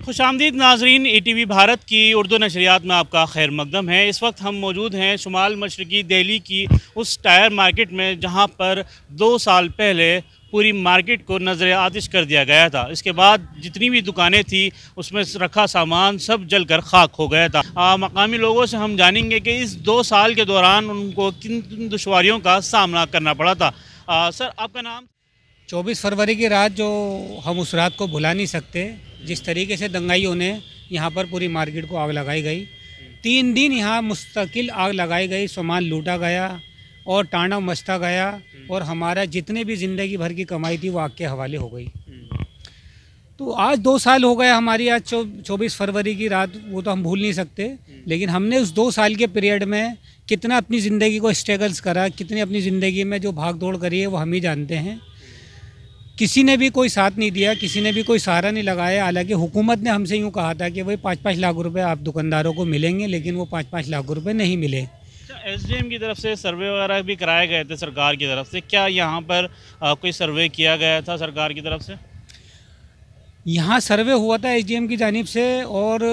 खुशामदीद नाजरीन, ETV भारत की उर्दू नशरियात में आपका खैर मकदम है। इस वक्त हम मौजूद हैं शुमाल मशरकी दिल्ली की उस टायर मार्केट में जहां पर 2 साल पहले पूरी मार्केट को नज़र आतिश कर दिया गया था। इसके बाद जितनी भी दुकानें थी उसमें रखा सामान सब जल कर खाक हो गया था। मकामी लोगों से हम जानेंगे कि इस 2 साल के दौरान उनको किन दुश्वारियों का सामना करना पड़ा था। सर, आपका नाम? 24 फरवरी की रात जो हम उस रात को भुला नहीं सकते। जिस तरीके से दंगाइयों ने यहाँ पर पूरी मार्केट को आग लगाई गई, 3 दिन यहाँ मुस्तकिल आग लगाई गई, सामान लूटा गया और तांडव मचता गया और हमारा जितने भी ज़िंदगी भर की कमाई थी वो आग के हवाले हो गई। तो आज 2 साल हो गया हमारी, आज 24 फरवरी की रात, वो तो हम भूल नहीं सकते। लेकिन हमने उस 2 साल के पीरियड में कितना अपनी ज़िंदगी को स्ट्रगल्स करा, कितनी अपनी ज़िंदगी में जो भाग दौड़ करी है वो हम ही जानते हैं। किसी ने भी कोई साथ नहीं दिया, किसी ने भी कोई सहारा नहीं लगाया। हालांकि हुकूमत ने हमसे यूँ कहा था कि भाई 5-5 लाख रुपए आप दुकानदारों को मिलेंगे, लेकिन वो 5-5 लाख रुपए नहीं मिले। SDM की तरफ से सर्वे वगैरह भी कराए गए थे सरकार की तरफ से, क्या यहाँ पर कोई सर्वे किया गया था सरकार की तरफ से? यहाँ सर्वे हुआ था SDM की जानिब से और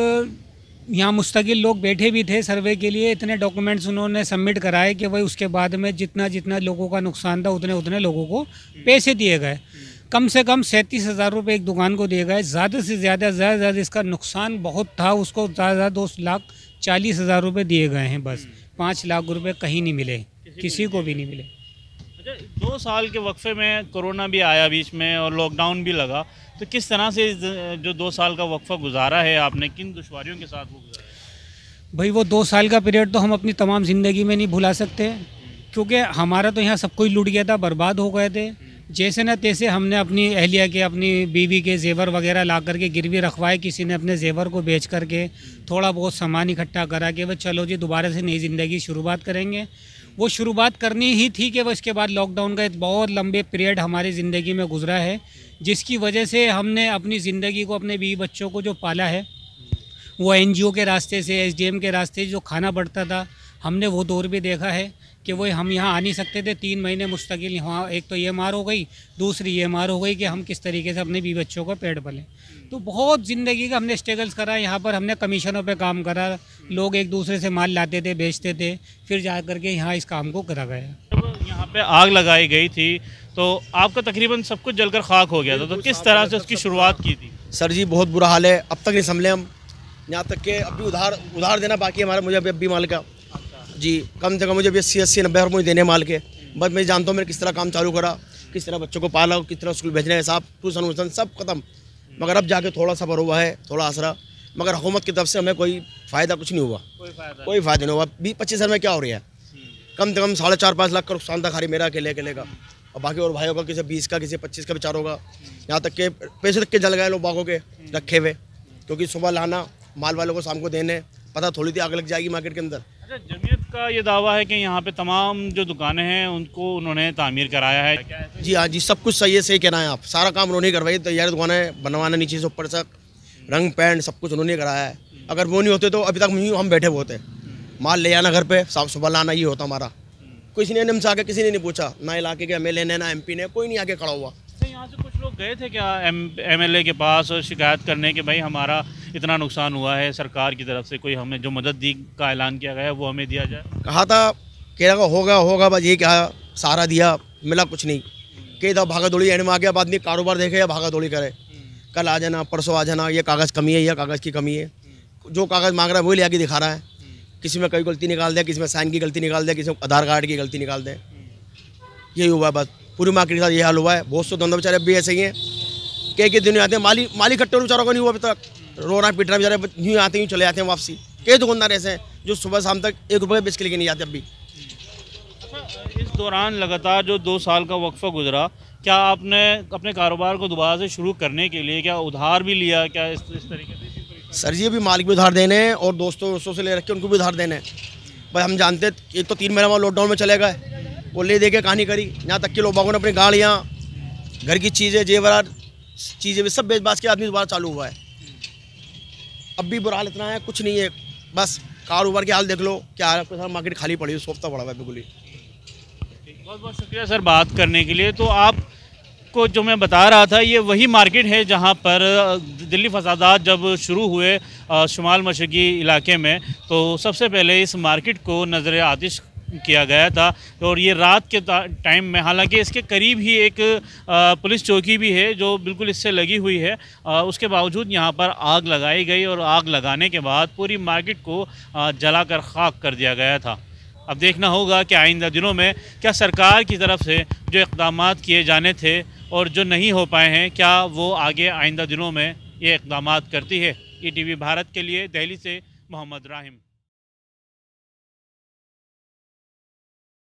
यहाँ मुस्तकिल लोग बैठे भी थे सर्वे के लिए। इतने डॉक्यूमेंट्स उन्होंने सबमिट कराए कि भाई उसके बाद में जितना जितना लोगों का नुकसान था उतने उतने लोगों को पैसे दिए गए। कम से कम 37,000 रुपये एक दुकान को दिए गए। ज़्यादा से ज़्यादा इसका नुकसान बहुत था, उसको ज़्यादा 2,40,000 रुपये दिए गए हैं। बस 5 लाख रुपये कहीं नहीं मिले, किसी को भी नहीं मिले। अच्छा, 2 साल के वक्फे में कोरोना भी आया बीच में और लॉकडाउन भी लगा, तो किस तरह से जो 2 साल का वक्फा गुजारा है आपने, किन दुश्वारियों के साथ वो गुजारा? भाई वो 2 साल का पीरियड तो हम अपनी तमाम ज़िंदगी में नहीं भुला सकते, क्योंकि हमारा तो यहाँ सब कुछ लूट गया था, बर्बाद हो गए थे। जैसे न तैसे हमने अपनी अहलिया के, अपनी बीवी के जेवर वगैरह ला करके गिरवी रखवाए। किसी ने अपने जेवर को बेच करके थोड़ा बहुत सामान इकट्ठा करा कि वह चलो जी दोबारा से नई ज़िंदगी शुरुआत करेंगे। वो शुरुआत करनी ही थी कि वह इसके बाद लॉकडाउन का एक बहुत लंबे पीरियड हमारी ज़िंदगी में गुजरा है, जिसकी वजह से हमने अपनी ज़िंदगी को, अपने बीवी बच्चों को जो पाला है वो NGO के रास्ते से, SDM के रास्ते जो खाना बढ़ता था, हमने वो दौर भी देखा है कि वो हम यहाँ आ नहीं सकते थे। 3 महीने मुस्तकिल यहाँ, एक तो ये मार हो गई, दूसरी ये मार हो गई कि हम किस तरीके से अपने बीवी बच्चों को पेट भलें। तो बहुत ज़िंदगी का हमने स्ट्रगल्स करा। यहाँ पर हमने कमीशनों पे काम करा, लोग एक दूसरे से माल लाते थे, बेचते थे, फिर जा कर के यहाँ इस काम को करा गया। जब यहाँ पे आग लगाई गई थी तो आपका तकरीबन सब कुछ जलकर खाक हो गया था, तो किस तरह से उसकी शुरुआत की थी? सर जी बहुत बुरा हाल है, अब तक नहीं संभले हम। यहाँ तक कि अभी उधार देना बाकी है हमारा, मुझे अभी माल का जी कम से कम मुझे अभी 80-90 रुपये देने माल के। बस मैं जानता हूँ मैंने किस तरह काम चालू करा, किस तरह बच्चों को पाला, किस तरह स्कूल भेजने हिसाब, ट्यूशन वूशन सब खत्म। मगर अब जाके थोड़ा सा भर हुआ है, थोड़ा आसरा। मगर हुकूमत की तरफ से हमें कोई फ़ायदा कुछ नहीं हुआ, कोई फ़ायदा नहीं हुआ। 20-25 हज़ार में क्या हो रहा है? कम से कम 4.5-5 लाख का नुकसान था खाली मेरा अकेले का, और बाकी और भाइयों का किसी 20 का, किसी 25 का बेचारों का। यहाँ तक के पैसे तक के जल गए लोग बागों के रखे हुए, क्योंकि सुबह लाना माल वालों को, शाम को देने, पता थोड़ी थी आग लग जाएगी मार्केट के अंदर। अच्छा, जमीयत का ये दावा है कि यहाँ पे तमाम जो दुकानें हैं उनको उन्होंने तामीर कराया है, क्या है? जी हाँ जी, सब कुछ सही है, सही कहना है आप। सारा काम उन्होंने करवाई, तैयार दुकानें बनवाना, नीचे से ऊपर तक रंग पेंट सब कुछ उन्होंने कराया है। अगर वो नहीं होते तो अभी तक हम बैठे हुए होते। माल ले आना घर पे, सुबह लाना, ये होता हमारा। किसी ने हमसे आके किसी ने नहीं पूछा, ना इलाके के MLA ने, ना MP ने, कोई नहीं आके खड़ा हुआ। यहाँ से कुछ लोग गए थे क्या MLA के पास और शिकायत करने के भाई हमारा इतना नुकसान हुआ है, सरकार की तरफ से कोई हमें जो मदद दी का ऐलान किया गया है वो हमें दिया जाए? कहा था, कह रहा होगा बस, ये क्या सहारा दिया, मिला कुछ नहीं। कह था भागा दौड़ी एंड में आ गया, बाद में कारोबार देखे या भागा दौड़ी करे, कल आ जाना, परसों आ जाना, ये कागज़ कमी है, या कागज़ की कमी है। जो कागज़ मांग रहा है वही ले आके दिखा रहा है। किसी में कोई गलती निकाल दे, किसी में साइन की गलती निकाल दे, किसी में आधार कार्ड की गलती निकाल दे। यही हुआ है बस, पूरी मार्केट के साथ ये हाल हुआ है। बहुत से धंधे बेचारे अब भी ऐसे ही हैं, कई दिन आते हैं, माली खट्टे बेचारों को नहीं हुआ अभी तक, रो रहा पीट रहा बेचारे, यूँ आते यूँ चले जाते हैं वापसी। कई दुकानदार ऐसे हैं जो सुबह शाम तक 1 रुपये बेच के लेके नहीं जाते अब भी। इस दौरान लगातार जो 2 साल का वक्फा गुजरा, क्या आपने अपने कारोबार को दोबारा से शुरू करने के लिए क्या उधार भी लिया, क्या इस तरीके से? सर जी अभी मालिक भी उधार देने हैं और दोस्तों से ले रखे उनको भी उधार देने हैं। भाई हम जानते, एक तो 3 महीना लॉकडाउन में चले गए, वो ले दे के कहानी करी। यहाँ तक कि लोगों ने अपनी गाड़ियाँ, घर की चीज़ें, जेवरात चीज़ें भी सब बेच बाज के आदमी दोबारा चालू हुआ है। अब भी बुरा हाल इतना है, कुछ नहीं है, बस कारोबार के हाल देख लो क्या है। मार्केट खाली पड़ी है, सोफता पड़ा हुआ है बिल्कुल ही। बहुत बहुत शुक्रिया सर बात करने के लिए। तो आप आपको जो मैं बता रहा था ये वही मार्केट है जहाँ पर दिल्ली फसादात जब शुरू हुए शुमाल मशरकी इलाके में, तो सबसे पहले इस मार्केट को नज़र आतिश किया गया था। और ये रात के टाइम में, हालांकि इसके करीब ही एक पुलिस चौकी भी है जो बिल्कुल इससे लगी हुई है, उसके बावजूद यहाँ पर आग लगाई गई और आग लगाने के बाद पूरी मार्केट को जलाकर खाक कर दिया गया था। अब देखना होगा कि आइंदा दिनों में क्या सरकार की तरफ से जो इक़दाम किए जाने थे और जो नहीं हो पाए हैं, क्या वो आगे आइंदा दिनों में ये इक़दाम करती है। ETV भारत के लिए दिल्ली से मोहम्मद राहिम।